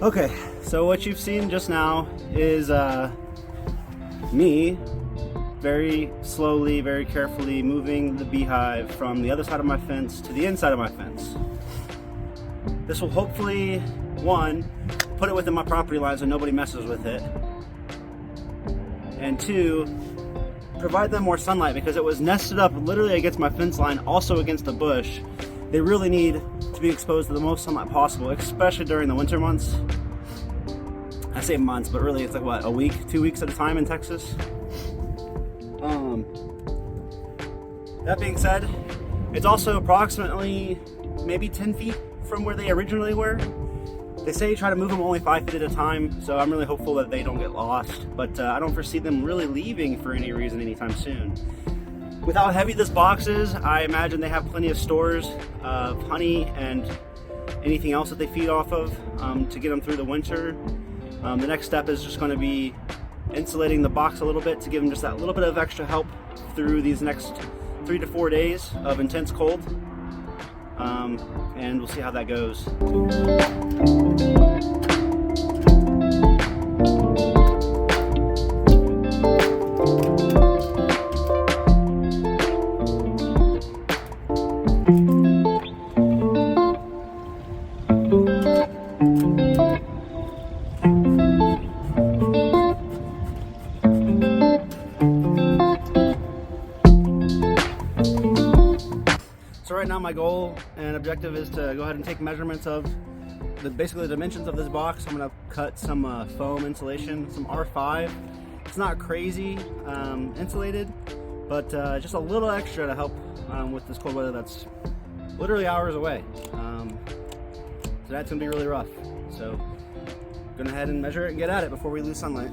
Okay, so what you've seen just now is me very slowly, very carefully moving the beehive from the other side of my fence to the inside of my fence. This will hopefully, one, put it within my property line so nobody messes with it, and two, provide them more sunlight because it was nested up literally against my fence line, also against the bush. They really need to be exposed to the most sunlight possible, especially during the winter months. I say months, but really it's like what, a week, 2 weeks at a time in Texas. That being said, it's also approximately maybe 10 feet from where they originally were. They say try to move them only 5 feet at a time, so I'm really hopeful that they don't get lost, but I don't foresee them really leaving for any reason anytime soon. With how heavy this box is, I imagine they have plenty of stores of honey and anything else that they feed off of to get them through the winter. The next step is just going to be insulating the box a little bit to give them just that little bit of extra help through these next 3 to 4 days of intense cold. And we'll see how that goes. So right now my goal and objective is to go ahead and take measurements of basically the dimensions of this box. I'm going to cut some foam insulation, some R5. It's not crazy insulated, but just a little extra to help with this cold weather that's literally hours away. So that's going to be really rough. So I'm going to head and measure it and get at it before we lose sunlight.